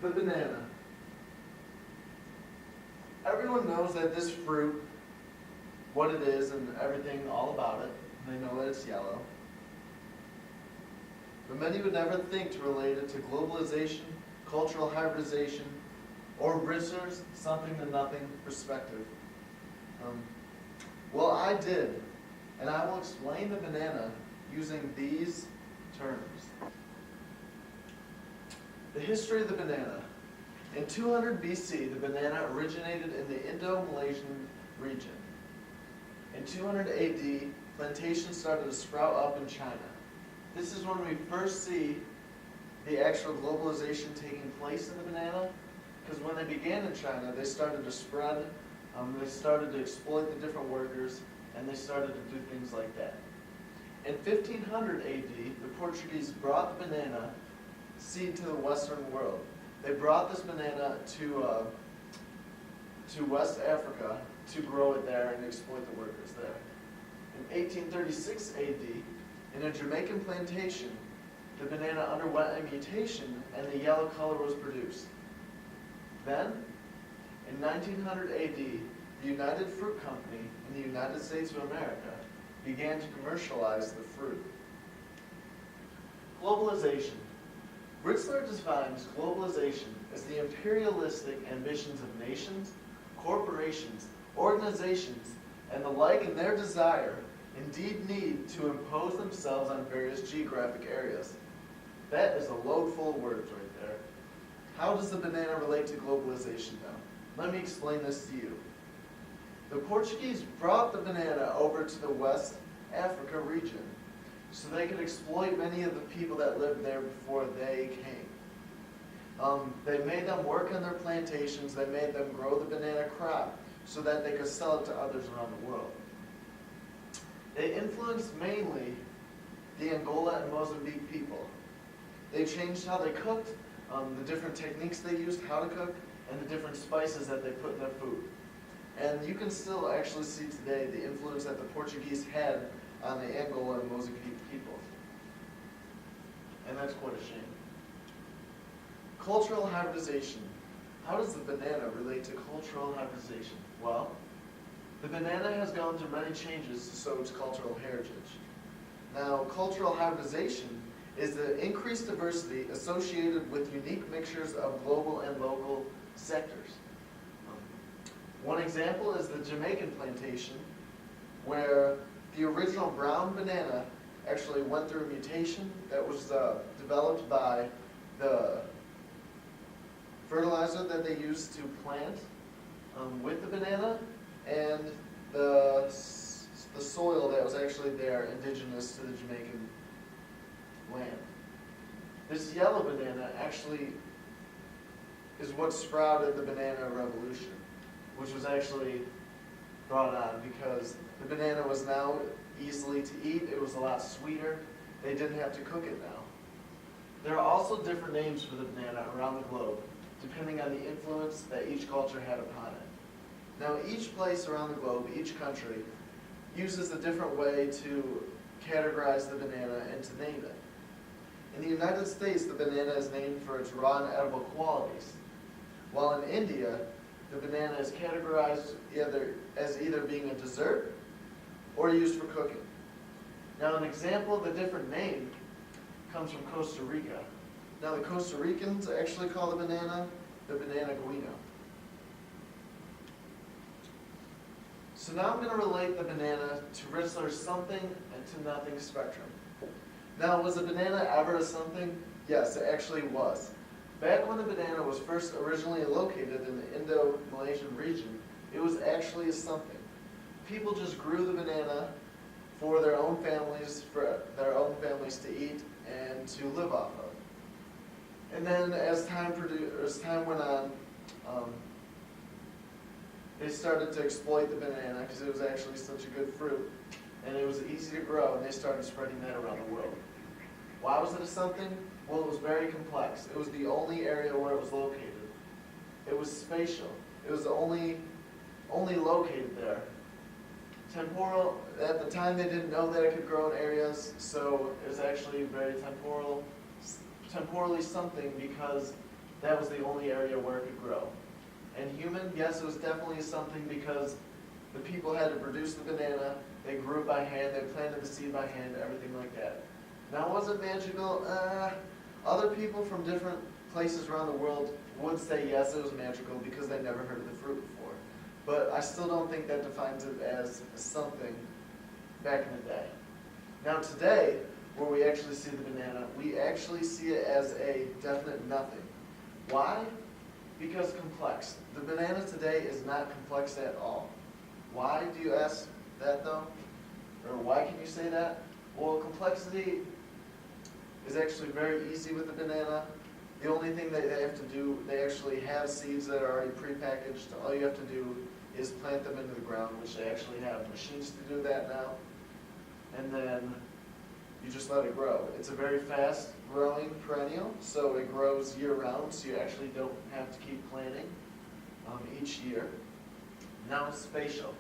The banana. Everyone knows that this fruit, what it is and everything all about it. They know that it's yellow. But many would never think to relate it to globalization, cultural hybridization, or Ritzer's something to nothing perspective. Well, I did, and I will explain the banana using these terms. The history of the banana. In 200 BC, the banana originated in the Indo-Malaysian region. In 200 AD, plantations started to sprout up in China. This is when we first see the actual globalization taking place in the banana, because when they began in China, they started to spread, they started to exploit the different workers, and they started to do things like that. In 1500 AD, the Portuguese brought the banana seed to the Western world. They brought this banana to West Africa to grow it there and exploit the workers there. In 1836 AD, in a Jamaican plantation, the banana underwent a mutation and the yellow color was produced. Then, in 1900 AD, the United Fruit Company in the United States of America began to commercialize the fruit. Globalization. Ritzler defines globalization as the imperialistic ambitions of nations, corporations, organizations, and the like in their desire, indeed need, to impose themselves on various geographic areas. That is a load full of words right there. How does the banana relate to globalization now? Let me explain this to you. The Portuguese brought the banana over to the West Africa region so they could exploit many of the people that lived there before they came. They made them work on their plantations, they made them grow the banana crop so that they could sell it to others around the world. They influenced mainly the Angola and Mozambique people. They changed how they cooked, the different techniques they used, how to cook, and the different spices that they put in their food. And you can still actually see today the influence that the Portuguese had on the Angola and Mozambique people. And that's quite a shame. Cultural hybridization. How does the banana relate to cultural hybridization? Well, the banana has gone through many changes to show its cultural heritage. Now, cultural hybridization is the increased diversity associated with unique mixtures of global and local sectors. One example is the Jamaican plantation, where the original brown banana actually went through a mutation that was developed by the fertilizer that they used to plant with the banana and the soil that was actually there indigenous to the Jamaican land. This yellow banana actually is what sprouted the banana revolution, which was actually brought on because the banana was now easily to eat, it was a lot sweeter, they didn't have to cook it now. There are also different names for the banana around the globe, depending on the influence that each culture had upon it. Now each place around the globe, each country, uses a different way to categorize the banana and to name it. In the United States, the banana is named for its raw and edible qualities, while in India, the banana is categorized as either being a dessert or used for cooking. Now an example of the different name comes from Costa Rica. Now the Costa Ricans actually call the banana guino. So now I'm going to relate the banana to Ritzler's something and to nothing spectrum. Now, was the banana ever a something? Yes, it actually was. Back when the banana was first originally located in the Indo-Malaysian region, it was actually a something. People just grew the banana for their own families to eat and to live off of. And then as time went on, they started to exploit the banana because it was actually such a good fruit and it was easy to grow, and they started spreading that around the world. Why was it a something? Well, it was very complex. It was the only area where it was located. It was spatial. It was only located there. Temporal, at the time they didn't know that it could grow in areas, so it was actually very temporally something because that was the only area where it could grow. And human, yes, it was definitely something because the people had to produce the banana, they grew it by hand, they planted the seed by hand, everything like that. Now, was it magical? Other people from different places around the world would say yes, it was magical because they never heard of the fruit before. But I still don't think that defines it as something back in the day. Now today, where we actually see the banana, we actually see it as a definite nothing. Why? Because complex. The banana today is not complex at all. Why do you ask that though? Or why can you say that? Well, complexity is actually very easy with the banana. The only thing that they have to do, they actually have seeds that are already prepackaged. All you have to do is plant them into the ground, which they actually have machines to do that now. And then you just let it grow. It's a very fast growing perennial, so it grows year round, so you actually don't have to keep planting each year. Now spatial.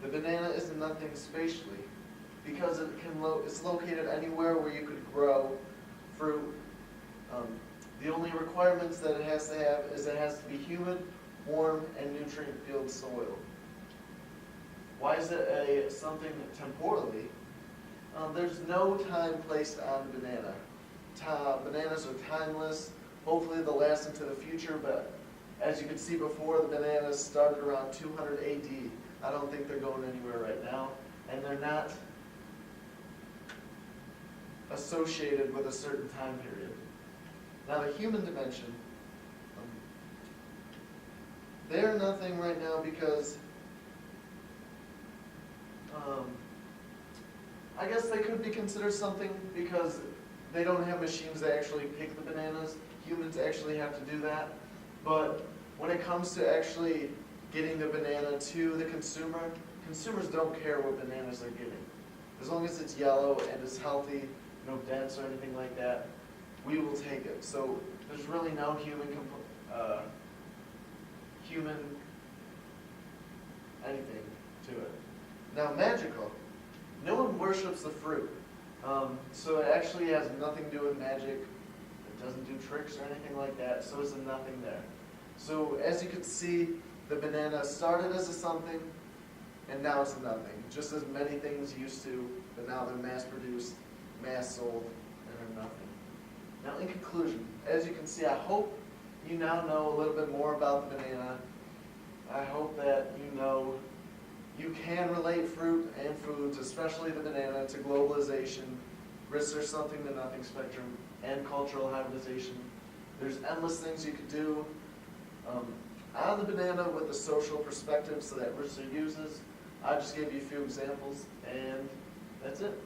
The banana is nothing spatially because it's located anywhere where you could grow fruit. The only requirements that it has to have is it has to be humid, warm, and nutrient-filled soil. Why is it something temporally? There's no time placed on the banana. Bananas are timeless. Hopefully they'll last into the future, but as you can see before, the bananas started around 200 AD. I don't think they're going anywhere right now, and they're not associated with a certain time period. Now the human dimension, they're nothing right now because I guess they could be considered something because they don't have machines that actually pick the bananas. Humans actually have to do that. But when it comes to actually getting the banana to the consumer, consumers don't care what bananas they're getting. As long as it's yellow and it's healthy, no dents or anything like that, we will take it. So there's really no human anything to it. Now magical. No one worships the fruit. So it actually has nothing to do with magic. It doesn't do tricks or anything like that, so it's a nothing there. So as you can see, the banana started as a something, and now it's a nothing. Just as many things used to, but now they're mass-produced, mass-sold, and are nothing. Now in conclusion, as you can see, I hope you now know a little bit more about the banana. I hope that you know you can relate fruit and foods, especially the banana, to globalization, research something to nothing spectrum, and cultural hybridization. There's endless things you could do on the banana with the social perspectives that Risser uses. I just gave you a few examples, and that's it.